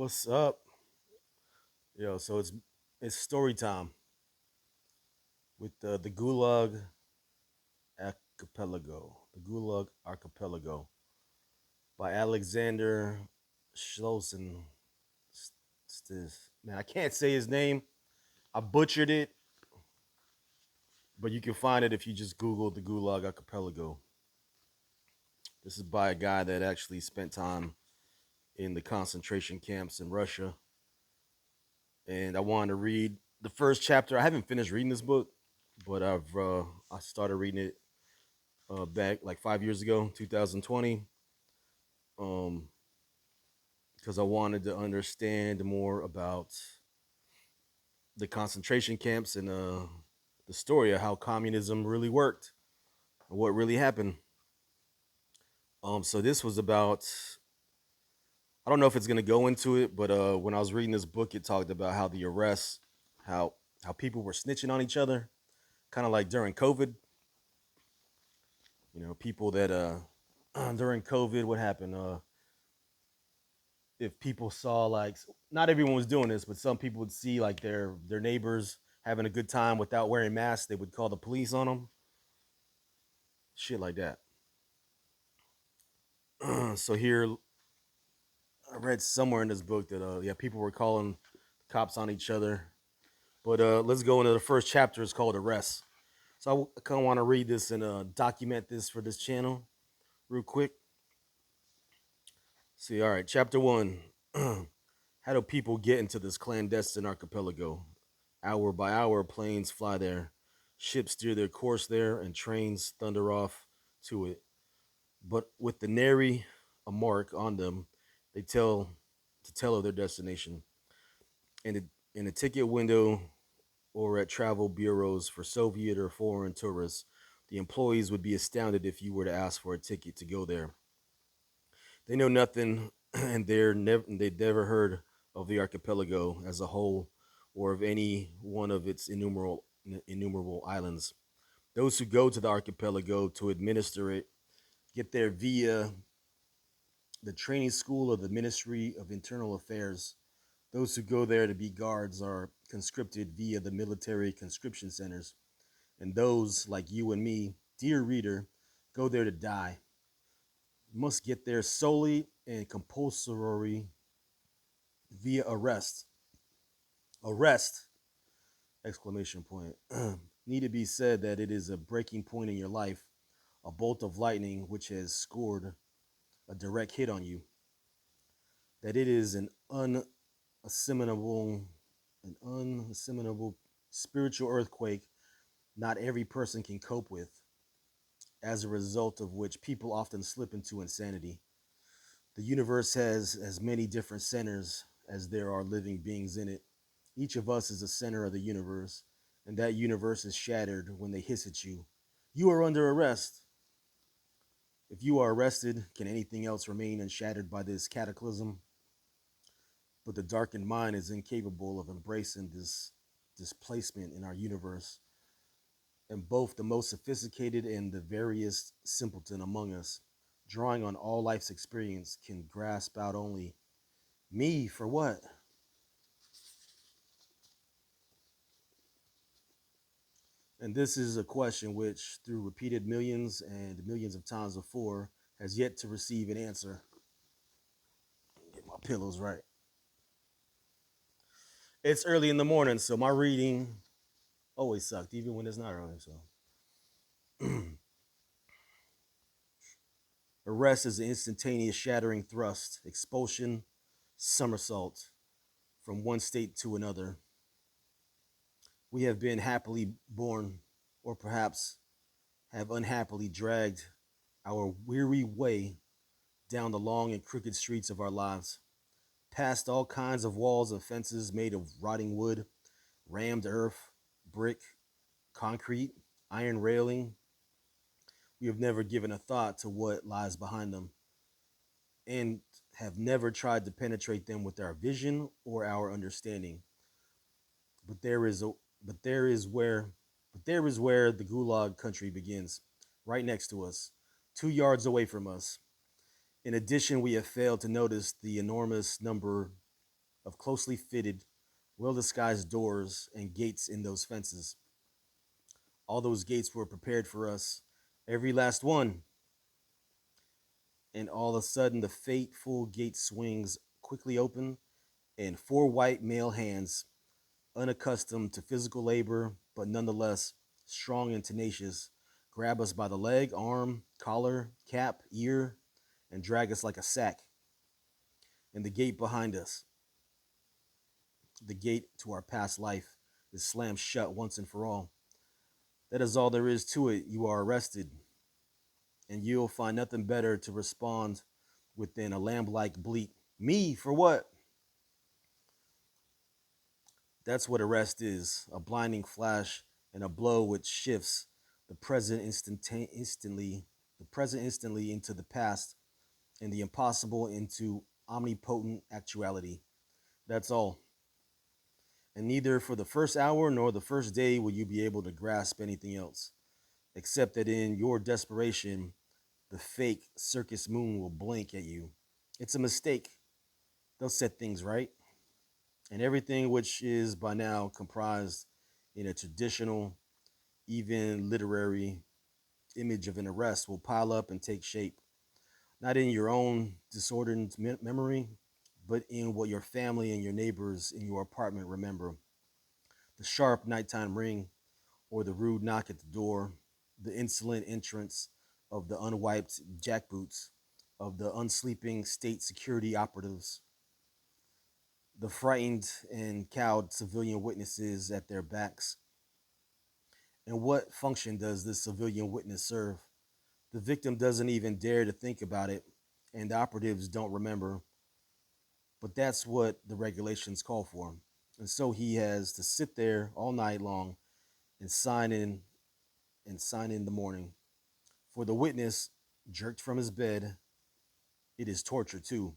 What's up? Yo, so it's story time with the Gulag Archipelago. The Gulag Archipelago by Alexander Schlossen. Man, I can't say his name. I butchered it, but you can find it if you just Google the Gulag Archipelago. This is by a guy that actually spent time in the concentration camps in Russia. And I wanted to read the first chapter. I haven't finished reading this book, but I started reading it back like 5 years ago, 2020, um, because I wanted to understand more about the concentration camps and the story of how communism really worked, what really happened. So this was about. I don't know if it's gonna go into it, but when I was reading this book, it talked about how the arrests, how people were snitching on each other, kind of like during COVID. People that during COVID, what happened? If people saw like not everyone was doing this, but some people would see like their neighbors having a good time without wearing masks, they would call the police on them, shit like that. So here, I read somewhere in this book that yeah, people were calling cops on each other. But let's go into the first chapter. It's called Arrest. So I kind of want to read this and document this for this channel real quick. See, all right, chapter one. How do people get into this clandestine archipelago? Hour by hour, planes fly there, ships steer their course there, and trains thunder off to it. But with the nary a mark on them, they tell of their destination. In a ticket window or at travel bureaus for Soviet or foreign tourists, the employees would be astounded if you were to ask for a ticket to go there. They know nothing, and they'd never heard of the archipelago as a whole, or of any one of its innumerable islands. Those who go to the archipelago to administer it get there via the training school of the Ministry of Internal Affairs. Those who go there to be guards are conscripted via the military conscription centers. And those, like you and me, dear reader, go there to die. Must get there solely and compulsory via arrest. Arrest! Exclamation point. Need to be said that it is a breaking point in your life, a bolt of lightning which has scored a direct hit on you. That it is unassimilable, an unassimilable spiritual earthquake not every person can cope with, as a result of which people often slip into insanity. The universe has as many different centers as there are living beings in it. Each of us is a center of the universe, and that universe is shattered when they hiss at you. You are under arrest. If you are arrested, can anything else remain unshattered by this cataclysm? But the darkened mind is incapable of embracing this displacement in our universe, and both the most sophisticated and the veriest simpleton among us, drawing on all life's experience, can grasp out only me for what? And this is a question which, through repeated millions and millions of times before, has yet to receive an answer. Get my pillows right. It's early in the morning, so my reading always sucked, even when it's not early. So, arrest is an instantaneous shattering thrust, expulsion, somersault from one state to another. We have been happily born, or perhaps have unhappily dragged our weary way down the long and crooked streets of our lives, past all kinds of walls and fences made of rotting wood, rammed earth, brick, concrete, iron railing. We have never given a thought to what lies behind them, and have never tried to penetrate them with our vision or our understanding. But there is a but there is where but there is where the Gulag country begins, right next to us, 2 yards away from us. In addition, we have failed to notice the enormous number of closely fitted, well disguised doors and gates in those fences. All those gates were prepared for us, every last one. And all of a sudden, the fateful gate swings quickly open, and four white male hands, unaccustomed to physical labor, but nonetheless strong and tenacious, grab us by the leg, arm, collar, cap, ear, and drag us like a sack. And the gate behind us, the gate to our past life, is slammed shut once and for all. That is all there is to it. You are arrested, and you'll find nothing better to respond within a lamb-like bleat. Me for what? That's what arrest is, a blinding flash and a blow which shifts the present instantly, the present instantly into the past, and the impossible into omnipotent actuality. That's all. And neither for the first hour nor the first day will you be able to grasp anything else, except that in your desperation, the fake circus moon will blink at you. It's a mistake. They'll set things right. And everything which is by now comprised in a traditional, even literary image of an arrest will pile up and take shape, not in your own disordered memory, but in what your family and your neighbors in your apartment remember. The sharp nighttime ring, or the rude knock at the door, the insolent entrance of the unwiped jackboots of the unsleeping state security operatives, the frightened and cowed civilian witnesses at their backs. And what function does this civilian witness serve? The victim doesn't even dare to think about it, and the operatives don't remember. But that's what the regulations call for. And so he has to sit there all night long and sign in the morning. For the witness, jerked from his bed, it is torture too.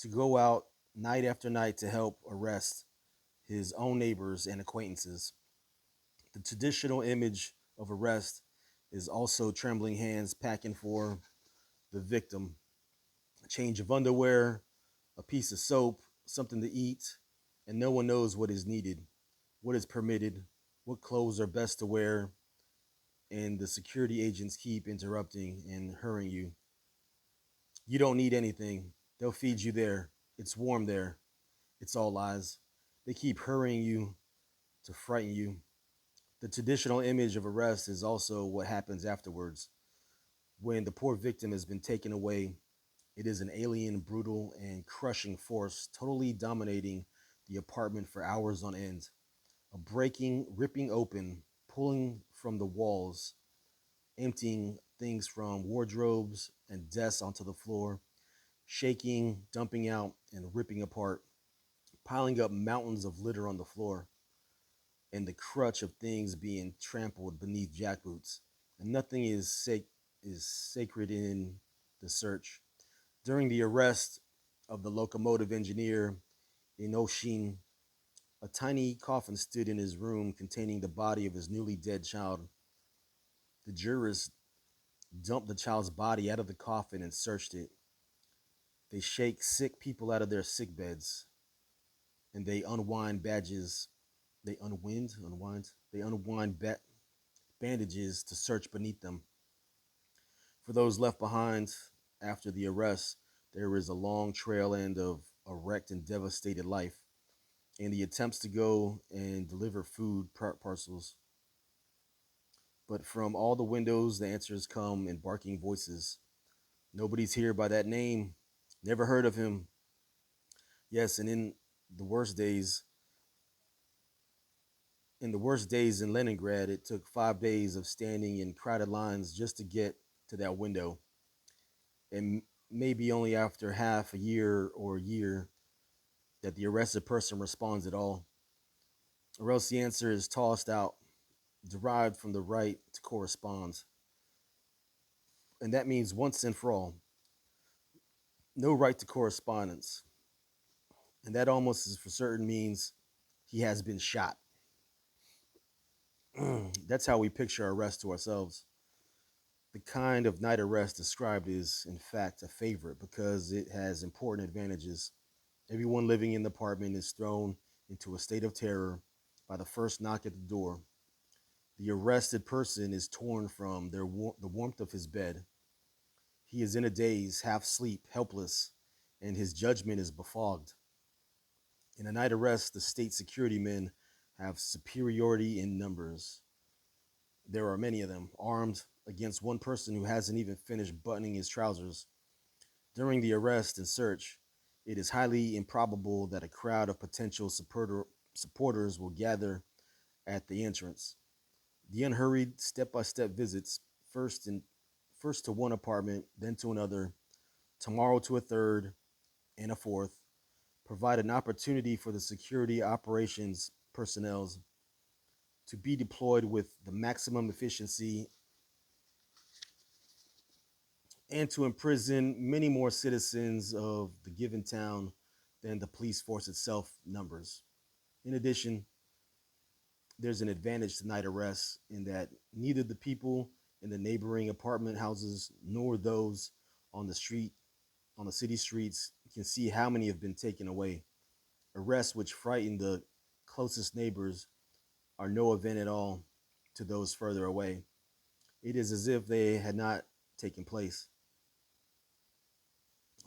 To go out night after night to help arrest his own neighbors and acquaintances. The traditional image of arrest is also trembling hands packing for the victim. A change of underwear, a piece of soap, something to eat, and no one knows what is needed, what is permitted, what clothes are best to wear, and the security agents keep interrupting and hurrying you. You don't need anything. They'll feed you there. It's warm there. It's all lies. They keep hurrying you to frighten you. The traditional image of arrest is also what happens afterwards. When the poor victim has been taken away, it is an alien, brutal, and crushing force totally dominating the apartment for hours on end. A breaking, ripping open, pulling from the walls, emptying things from wardrobes and desks onto the floor, shaking, dumping out, and ripping apart, piling up mountains of litter on the floor, and the crutch of things being trampled beneath jackboots. And nothing is sacred in the search. During the arrest of the locomotive engineer in Oshin, a tiny coffin stood in his room containing the body of his newly dead child. The jurors dumped the child's body out of the coffin and searched it. They shake sick people out of their sick beds, and they unwind badges. They unwind bandages to search beneath them. For those left behind after the arrest, there is a long trail end of a wrecked and devastated life, and the attempts to go and deliver food parcels. But from all the windows, the answers come in barking voices. Nobody's here by that name. Never heard of him. Yes, and the worst days, in the worst days in Leningrad, it took 5 days of standing in crowded lines just to get to that window. And maybe only after half a year or a year that the arrested person responds at all, or else the answer is tossed out, derived from the right to correspond. And that means once and for all, no right to correspondence. And that almost is for certain means he has been shot. That's how we picture arrest to ourselves. The kind of night arrest described is, in fact, a favorite because it has important advantages. Everyone living in the apartment is thrown into a state of terror by the first knock at the door. The arrested person is torn from the warmth of his bed. He is in a daze, half asleep, helpless, and his judgment is befogged. In a night arrest, the state security men have superiority in numbers. There are many of them, armed against one person who hasn't even finished buttoning his trousers. During the arrest and search, it is highly improbable that a crowd of potential supporters will gather at the entrance. The unhurried step-by-step visits, first in first to one apartment, then to another, tomorrow to a third and a fourth, provide an opportunity for the security operations personnel to be deployed with the maximum efficiency and to imprison many more citizens of the given town than the police force itself numbers. In addition, there's an advantage to night arrests in that neither the people in the neighboring apartment houses nor those on the street on the city streets can see how many have been taken away. Arrests which frighten the closest neighbors are no event at all to those further away. It is as if they had not taken place.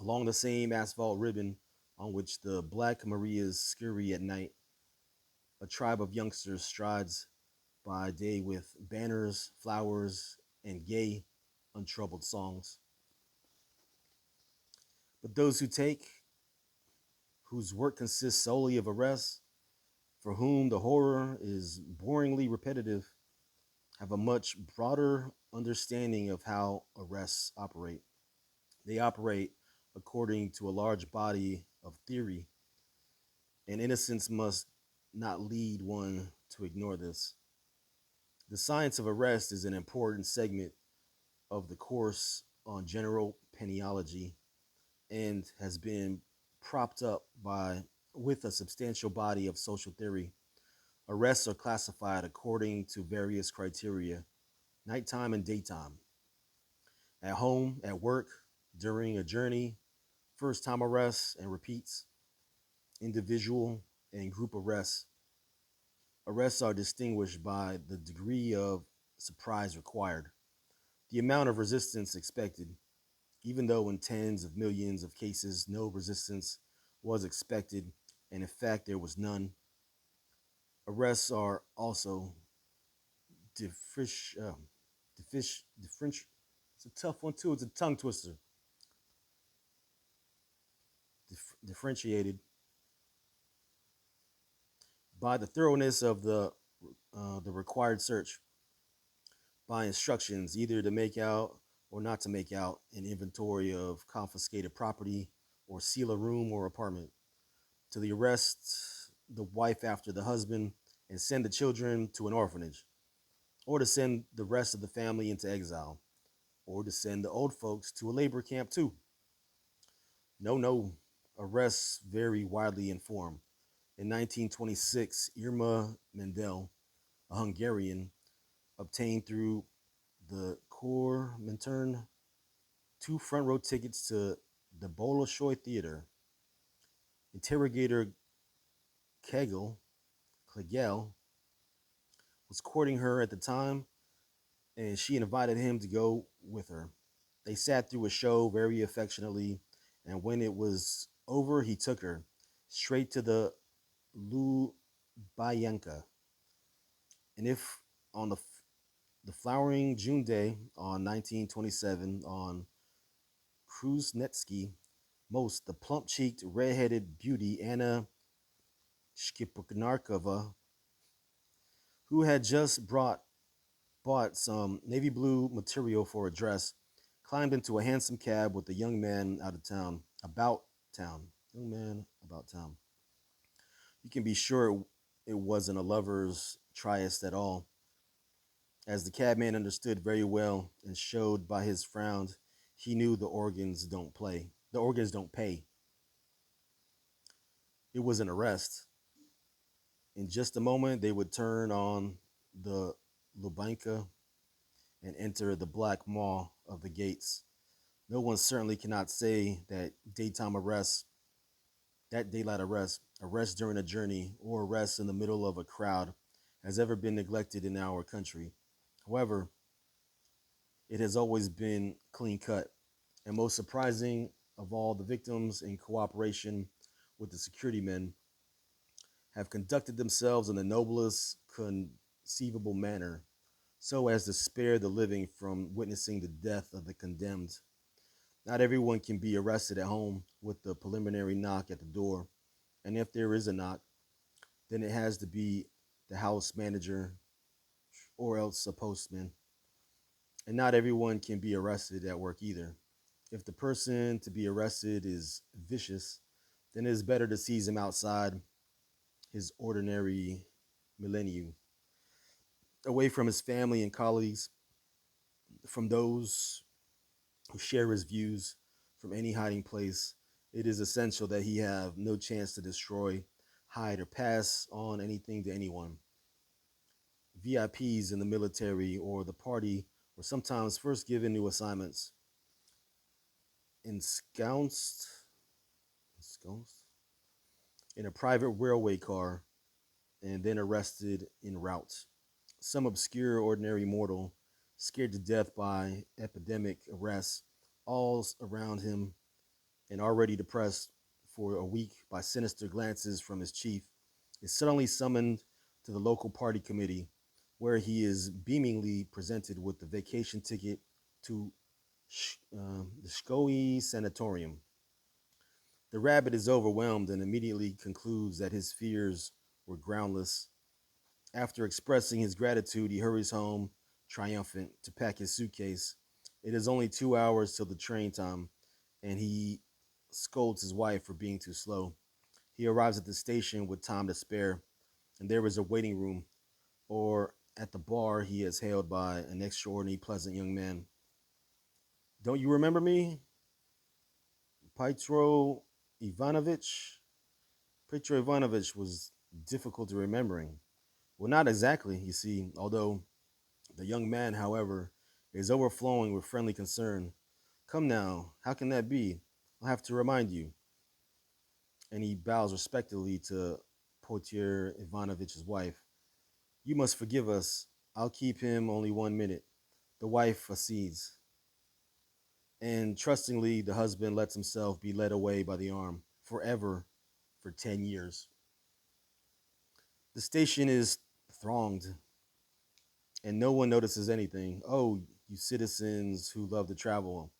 Along the same asphalt ribbon on which the Black Marias scurry at night, a tribe of youngsters strides by day with banners, flowers, and gay, untroubled songs. But those who take, whose work consists solely of arrests, for whom the horror is boringly repetitive, have a much broader understanding of how arrests operate. They operate according to a large body of theory, and innocence must not lead one to ignore this. The science of arrest is an important segment of the course on general penology and has been propped up by with a substantial body of social theory. Arrests are classified according to various criteria: nighttime and daytime, at home, at work, during a journey, first time arrests and repeats, individual and group arrests. Arrests are distinguished by the degree of surprise required, the amount of resistance expected, even though in tens of millions of cases no resistance was expected, and in fact there was none. Arrests are also differentiated. It's a tough one too. It's a tongue twister. Differentiated by the thoroughness of the required search, by instructions either to make out or not to make out an inventory of confiscated property or seal a room or apartment, to the arrest the wife after the husband and send the children to an orphanage, or to send the rest of the family into exile, or to send the old folks to a labor camp too. No, no, arrests vary widely in form. In 1926, Irma Mendel, a Hungarian, obtained through the Kormintern two front row tickets to the Bolshoi Theater. Interrogator Klegel was courting her at the time, and she invited him to go with her. They sat through a show very affectionately, and when it was over, he took her straight to the Lubyanka. And if on the flowering June day on 1927 on Krusnetsky, most the plump-cheeked, red-headed beauty Anna Shkipnarkova, who had just bought some navy blue material for a dress, climbed into a handsome cab with a young man out of town, about town. Young man about town. You can be sure it wasn't a lover's tryst at all, as the cabman understood very well and showed by his frown he knew the organs don't play. The organs don't pay. It was an arrest. In just a moment, they would turn on the Lubyanka and enter the black maw of the gates. No one certainly cannot say that daytime arrests That daylight arrest during a journey, or arrest in the middle of a crowd has ever been neglected in our country. However, it has always been clean cut. And most surprising of all, the victims, in cooperation with the security men, have conducted themselves in the noblest conceivable manner, so as to spare the living from witnessing the death of the condemned. Not everyone can be arrested at home with the preliminary knock at the door, and if there is a knock, then it has to be the house manager or else a postman. And not everyone can be arrested at work either. If the person to be arrested is vicious, then it is better to seize him outside his ordinary milieu, away from his family and colleagues, from those who share his views, from any hiding place. It is essential that he have no chance to destroy, hide, or pass on anything to anyone. VIPs in the military or the party were sometimes first given new assignments, ensconced, ensconced in a private railway car, and then arrested en route. Some obscure ordinary mortal, scared to death by epidemic arrests, all around him, and already depressed for a week by sinister glances from his chief, is suddenly summoned to the local party committee, where he is beamingly presented with the vacation ticket to the Shkoi Sanatorium. The rabbit is overwhelmed and immediately concludes that his fears were groundless. After expressing his gratitude, he hurries home, triumphant, to pack his suitcase. It is only 2 hours till the train time, and he scolds his wife for being too slow. He arrives at the station with time to spare, and there is a waiting room, or at the bar he is hailed by an extraordinarily pleasant young man. Don't you remember me? Petro Ivanovich? Petro Ivanovich was difficult to remembering. Well, not exactly, you see, although the young man, however, is overflowing with friendly concern. Come now, how can that be? I'll have to remind you. And he bows respectfully to Potier Ivanovich's wife. You must forgive us. I'll keep him only 1 minute. The wife accedes. And trustingly, the husband lets himself be led away by the arm, forever, for 10 years. The station is thronged, and no one notices anything. Oh, you citizens who love to travel,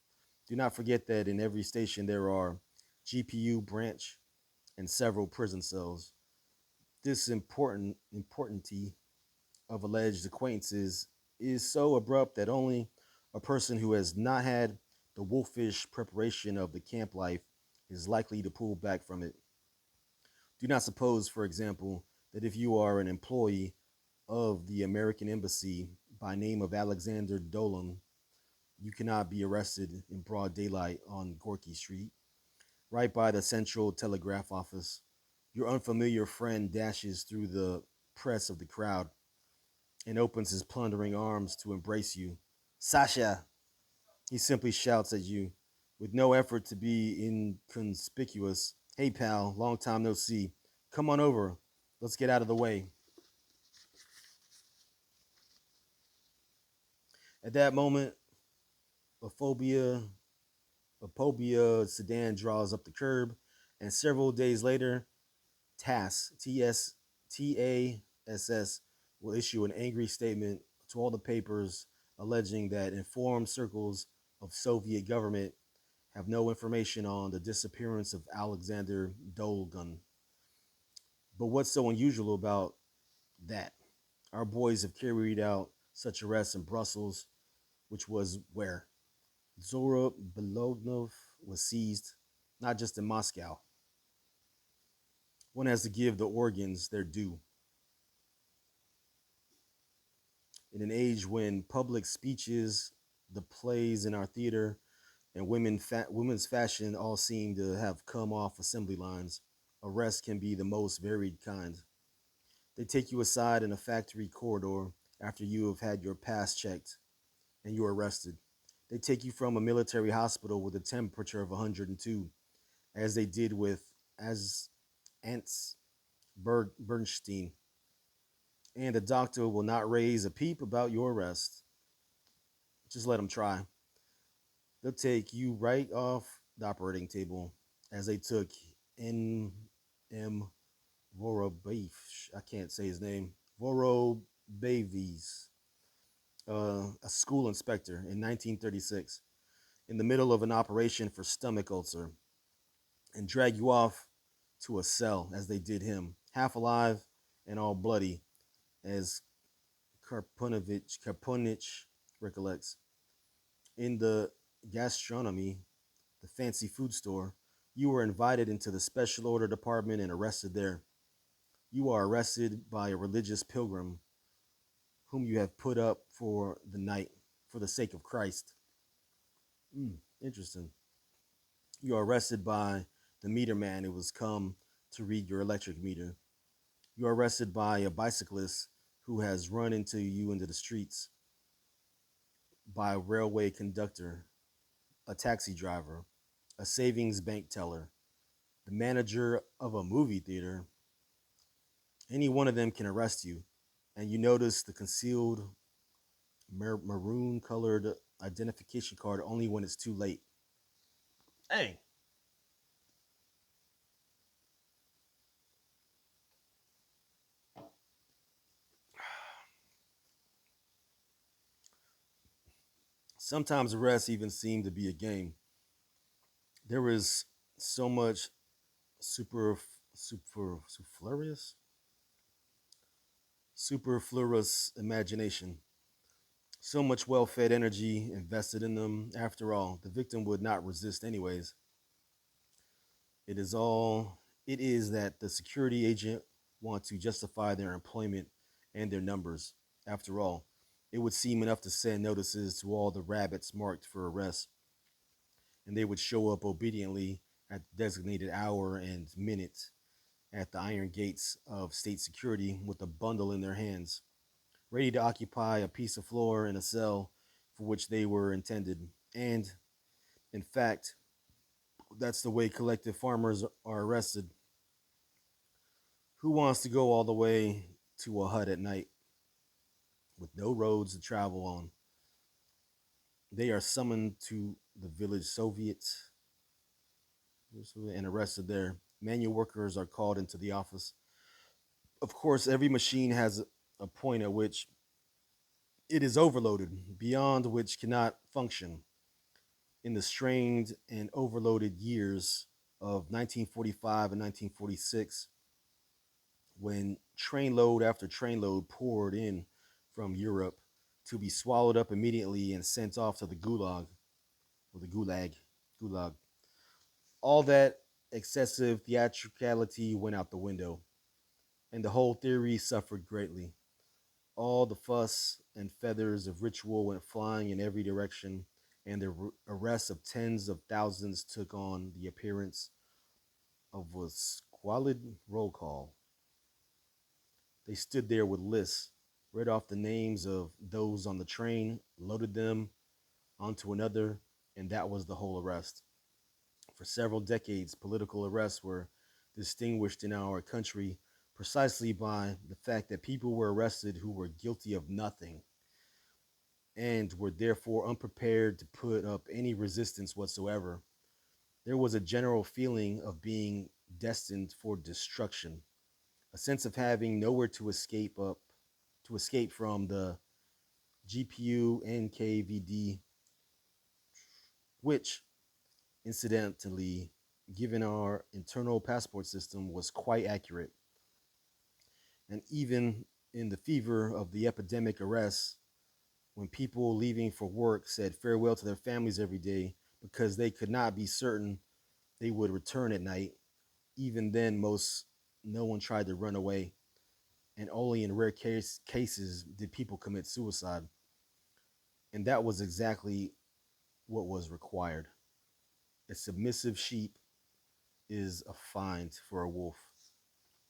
do not forget that in every station there are GPU branch and several prison cells. This importantity of alleged acquaintances is so abrupt that only a person who has not had the wolfish preparation of the camp life is likely to pull back from it. Do not suppose, for example, that if you are an employee of the American Embassy by name of Alexander Dolan, you cannot be arrested in broad daylight on Gorky Street, right by the Central Telegraph Office. Your unfamiliar friend dashes through the press of the crowd and opens his plundering arms to embrace you. Sasha! He simply shouts at you, with no effort to be inconspicuous. Hey, pal, long time no see. Come on over. Let's get out of the way. At that moment, a phobia, a Pobia sedan draws up the curb, and several days later, TASS, TASS, will issue an angry statement to all the papers alleging that informed circles of Soviet government have no information on the disappearance of Alexander Dolgun. But what's so unusual about that? Our boys have carried out such arrests in Brussels, which was where Zora Belognov was seized, not just in Moscow. One has to give the organs their due. In an age when public speeches, the plays in our theater, and women's fashion all seem to have come off assembly lines, arrest can be the most varied kind. They take you aside in a factory corridor after you have had your pass checked and you're arrested. They take you from a military hospital with a temperature of 102, as they did with as Ants Bernstein, and the doctor will not raise a peep about your arrest. Just let them try. They'll take you right off the operating table as they took N. M. Vorobeef. I can't say his name. Vorobevies, a school inspector in 1936, in the middle of an operation for stomach ulcer, and drag you off to a cell as they did him, half alive and all bloody, as Karpunich recollects. In the gastronomy, the fancy food store, you were invited into the special order department and arrested there. You are arrested by a religious pilgrim whom you have put up for the night for the sake of Christ. Interesting. You are arrested by the meter man who has come to read your electric meter. You are arrested by a bicyclist who has run into the streets, by a railway conductor, a taxi driver, a savings bank teller, the manager of a movie theater. Any one of them can arrest you, and you notice the concealed maroon colored identification card only when it's too late. Hey, sometimes arrests even seem to be a game. There is so much super superfluous superfluous imagination, so much well-fed energy invested in them. After all, the victim would not resist anyways. It is that the security agent want to justify their employment and their numbers. After all, it would seem enough to send notices to all the rabbits marked for arrest, and they would show up obediently at the designated hour and minute at the iron gates of state security with a bundle in their hands, ready to occupy a piece of floor in a cell for which they were intended. And, in fact, that's the way collective farmers are arrested. Who wants to go all the way to a hut at night with no roads to travel on? They are summoned to the village Soviet and arrested there. Manual workers are called into the office. Of course, every machine has a point at which it is overloaded, beyond which cannot function. In the strained and overloaded years of 1945 and 1946, when trainload after trainload poured in from Europe to be swallowed up immediately and sent off to the Gulag. All that excessive theatricality went out the window, and the whole theory suffered greatly. All the fuss and feathers of ritual went flying in every direction, and the arrests of tens of thousands took on the appearance of a squalid roll call. They stood there with lists, read off the names of those on the train, loaded them onto another, and that was the whole arrest. For several decades, political arrests were distinguished in our country precisely by the fact that people were arrested who were guilty of nothing and were therefore unprepared to put up any resistance whatsoever. There was a general feeling of being destined for destruction, a sense of having nowhere to escape from the GPU NKVD, which, incidentally, given our internal passport system, was quite accurate. And even in the fever of the epidemic arrests, when people leaving for work said farewell to their families every day because they could not be certain they would return at night, even then, no one tried to run away, and only in cases did people commit suicide. And that was exactly what was required. A submissive sheep is a find for a wolf.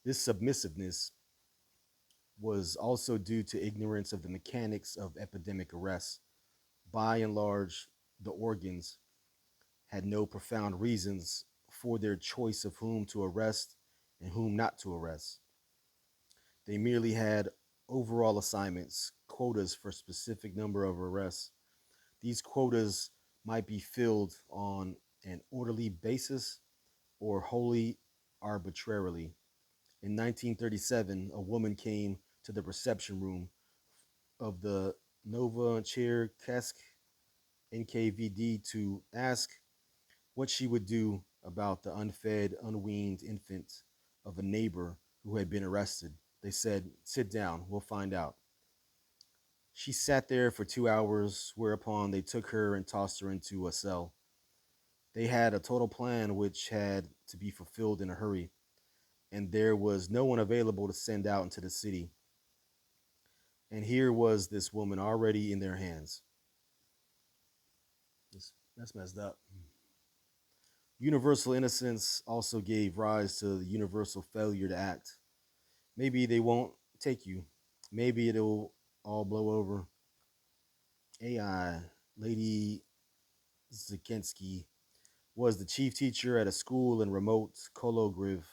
This submissiveness was also due to ignorance of the mechanics of epidemic arrests. By and large, the organs had no profound reasons for their choice of whom to arrest and whom not to arrest. They merely had overall assignments, quotas for specific number of arrests. These quotas might be filled on an orderly basis or wholly arbitrarily. In 1937, a woman came to the reception room of the Novocherkassk NKVD to ask what she would do about the unfed, unweaned infant of a neighbor who had been arrested. They said, "Sit down, we'll find out." She sat there for 2 hours, whereupon they took her and tossed her into a cell. They had a total plan which had to be fulfilled in a hurry, and there was no one available to send out into the city. And here was this woman already in their hands. That's messed up. Universal innocence also gave rise to the universal failure to act. Maybe they won't take you. Maybe it'll all blow over. AI, Lady Zikensky, was the chief teacher at a school in remote Kologriv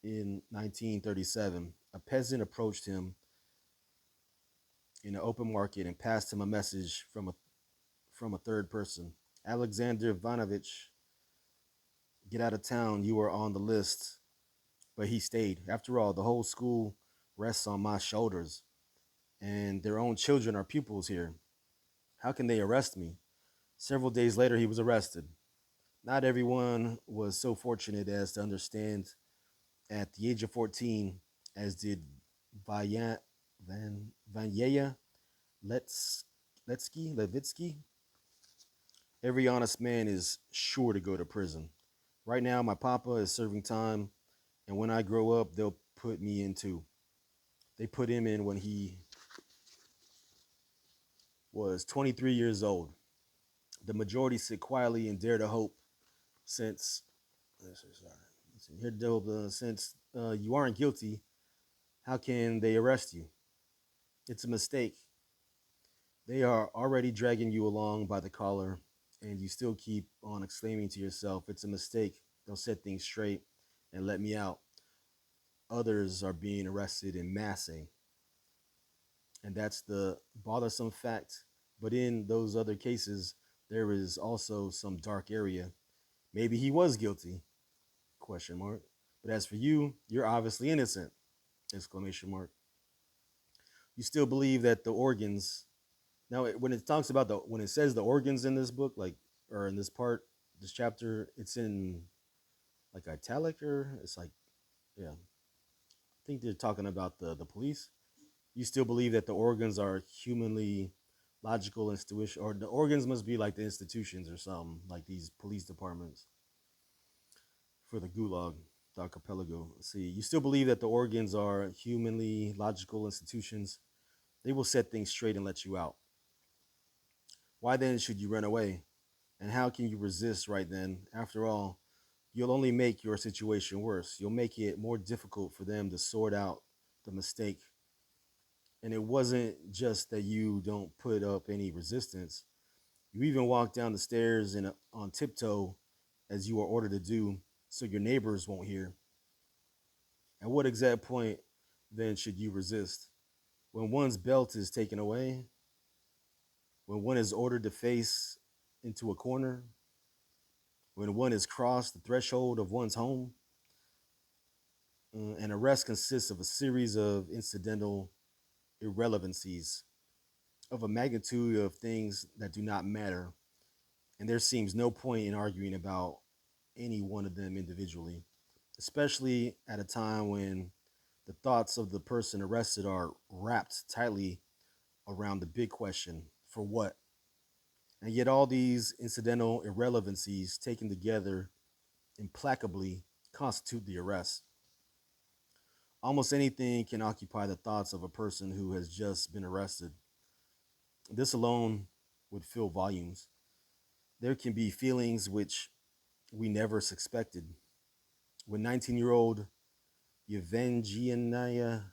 in 1937. A peasant approached him in an open market and passed him a message from a third person. "Alexander Ivanovich, get out of town. You are on the list." But he stayed. After all, the whole school rests on my shoulders, and their own children are pupils here. How can they arrest me? Several days later, he was arrested. Not everyone was so fortunate as to understand at the age of 14, as did Vanya Levitsky. Every honest man is sure to go to prison. Right now, my papa is serving time, and when I grow up, they'll put me in too. They put him in when he was 23 years old. The majority sit quietly and dare to hope since you aren't guilty, how can they arrest you? It's a mistake. They are already dragging you along by the collar, and you still keep on exclaiming to yourself, "It's a mistake. They'll set things straight and let me out." Others are being arrested in massing, and that's the bothersome fact. But in those other cases, there is also some dark area. Maybe he was guilty? Question mark. But as for you, you're obviously innocent! Exclamation mark. You still believe that the organs. Now, when it talks about when it says the organs in this book, like, or in this part, this chapter, it's in like italic, or it's like, yeah, I think they're talking about the police. You still believe that the organs are humanly logical institution, or the organs must be like the institutions or something, like these police departments for the Gulag, the Archipelago. See, you still believe that the organs are humanly logical institutions. They will set things straight and let you out. Why then should you run away? And how can you resist right then? After all, you'll only make your situation worse. You'll make it more difficult for them to sort out the mistake. And it wasn't just that you don't put up any resistance. You even walk down the stairs on tiptoe as you are ordered to do, so your neighbors won't hear. At what exact point then should you resist? When one's belt is taken away? When one is ordered to face into a corner? When one has crossed the threshold of one's home? An arrest consists of a series of incidental irrelevancies of a magnitude of things that do not matter, and there seems no point in arguing about any one of them individually, especially at a time when the thoughts of the person arrested are wrapped tightly around the big question, for what? And yet all these incidental irrelevancies taken together implacably constitute the arrest. Almost anything can occupy the thoughts of a person who has just been arrested. This alone would fill volumes. There can be feelings which we never suspected. When 19-year-old Yevgenia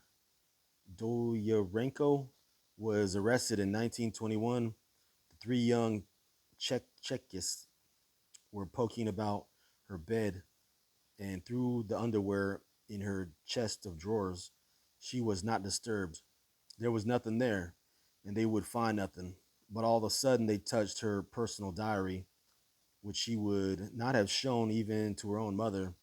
Dolyarenko was arrested in 1921, the three young Chekists were poking about her bed and through the underwear in her chest of drawers, she was not disturbed. There was nothing there, and they would find nothing. But all of a sudden, they touched her personal diary, which she would not have shown even to her own mother.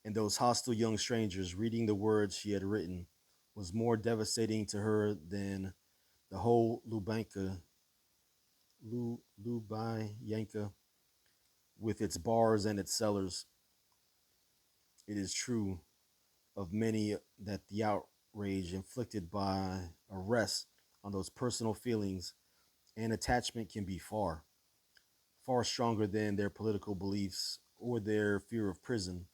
And those hostile young strangers reading the words she had written was more devastating to her than the whole Lubyanka with its bars and its cellars. It is true of many that the outrage inflicted by arrest on those personal feelings and attachment can be far stronger than their political beliefs or their fear of prison.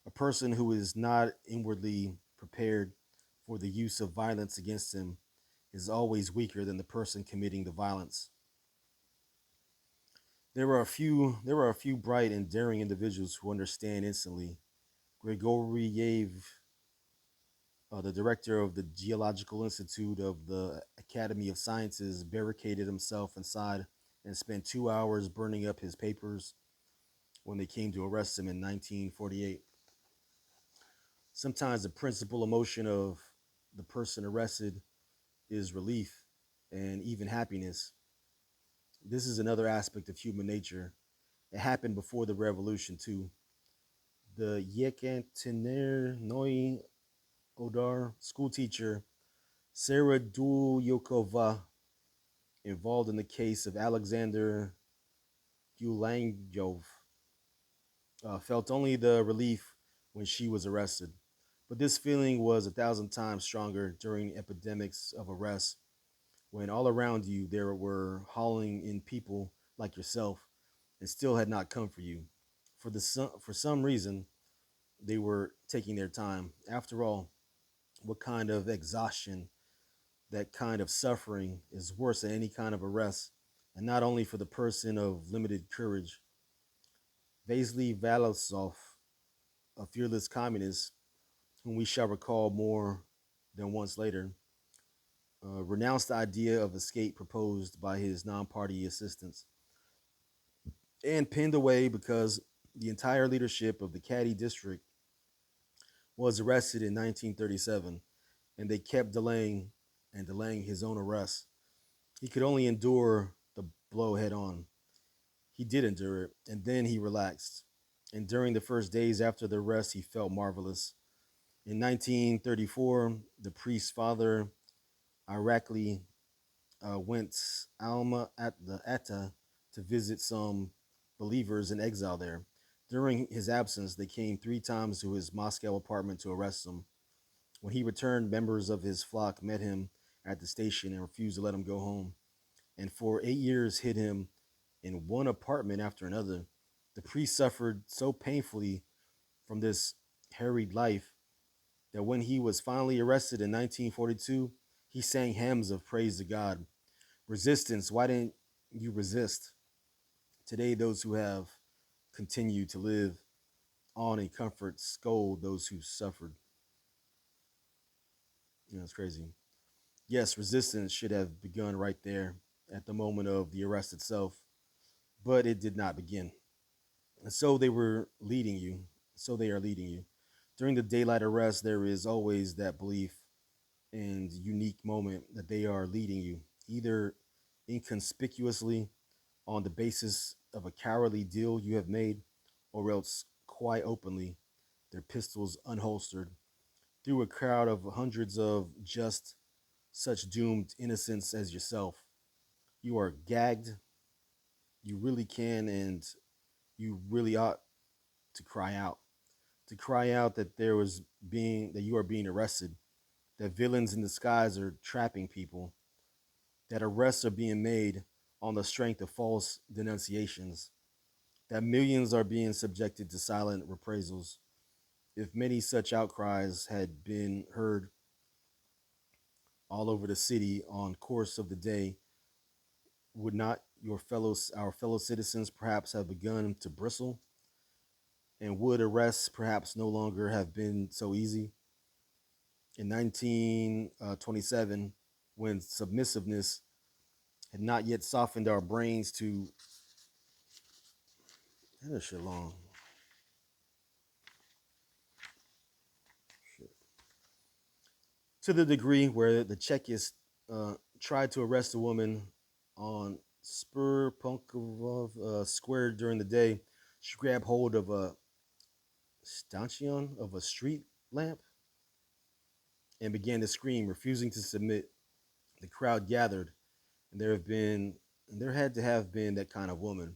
A person who is not inwardly prepared for the use of violence against him is always weaker than the person committing the violence. There are a few bright and daring individuals who understand instantly. Grigoriev, the director of the Geological Institute of the Academy of Sciences, barricaded himself inside and spent 2 hours burning up his papers when they came to arrest him in 1948. Sometimes the principal emotion of the person arrested is relief and even happiness. This is another aspect of human nature. It happened before the revolution, too. The Yekaterinor Noi Odar school teacher Sarah Dulyokova, involved in the case of Aleksandr Gulangov, felt only the relief when she was arrested. But this feeling was 1,000 times stronger during epidemics of arrest, when all around you there were hauling in people like yourself and still had not come for you. For some reason, they were taking their time. After all, what kind of exhaustion, that kind of suffering is worse than any kind of arrest, and not only for the person of limited courage. Vasily Valasov, a fearless communist, whom we shall recall more than once later, renounced the idea of escape proposed by his non party assistants and pinned away because the entire leadership of the Cady district was arrested in 1937, and they kept delaying and delaying his own arrest. He could only endure the blow head on. He did endure it, and then he relaxed. And during the first days after the arrest, he felt marvelous. In 1934, the priest Father Irakli went Alma at the Etta to visit some believers in exile there. During his absence, they came 3 times to his Moscow apartment to arrest him. When he returned, members of his flock met him at the station and refused to let him go home, and for 8 years hid him in one apartment after another. The priest suffered so painfully from this harried life that when he was finally arrested in 1942, he sang hymns of praise to God. Resistance, why didn't you resist? Today, those who have continued to live on in comfort scold those who suffered. It's crazy. Yes, resistance should have begun right there at the moment of the arrest itself, but it did not begin. And so they were leading you. So they are leading you. During the daylight arrest, there is always that belief and unique moment that they are leading you, either inconspicuously on the basis of a cowardly deal you have made, or else quite openly, their pistols unholstered, through a crowd of hundreds of just such doomed innocents as yourself. You are gagged, you really can, and you really ought to cry out. To cry out that that you are being arrested, that villains in disguise are trapping people, that arrests are being made on the strength of false denunciations, that millions are being subjected to silent reprisals. If many such outcries had been heard all over the city on course of the day, would not our fellow citizens perhaps have begun to bristle? And would arrests perhaps no longer have been so easy? In 1927, when submissiveness had not yet softened our brains to that shit long. to the degree where the Czechists tried to arrest a woman on Spur Punkov Square during the day. She grabbed hold of a stanchion of a street lamp and began to scream, refusing to submit. The crowd gathered, and there had to have been that kind of woman.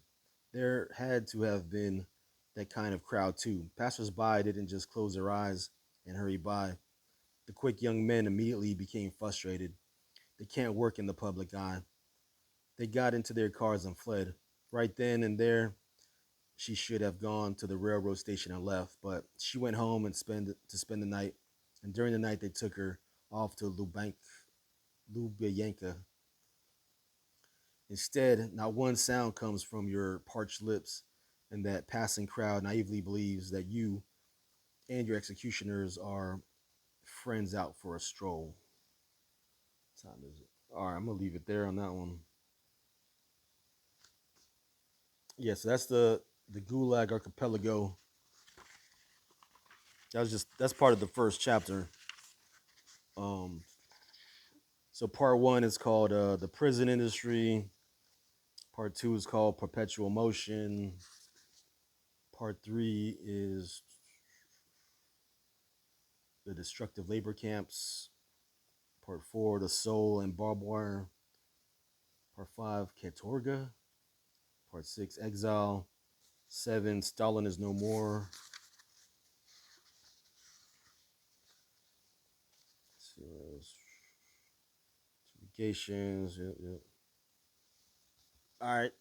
There had to have been that kind of crowd too. Passers-by didn't just close their eyes and hurry by. The quick young men immediately became frustrated. They can't work in the public eye. They got into their cars and fled. Right then and there, she should have gone to the railroad station and left, but she went home and spend the night. And during the night, they took her off to Lubyanka. Instead, not one sound comes from your parched lips, and that passing crowd naively believes that you and your executioners are friends out for a stroll. What time is it? All right, I'm gonna leave it there on that one. Yeah, so that's the Gulag Archipelago. That's part of the first chapter. Um, so part one is called the prison industry. Part two is called perpetual motion. Part three is the destructive labor camps. Part four, the soul and barbed wire. Part five, Katorga. Part six, exile. Seven, Stalin is no more. Let's see what else. Certifications. Yep, yep. All right.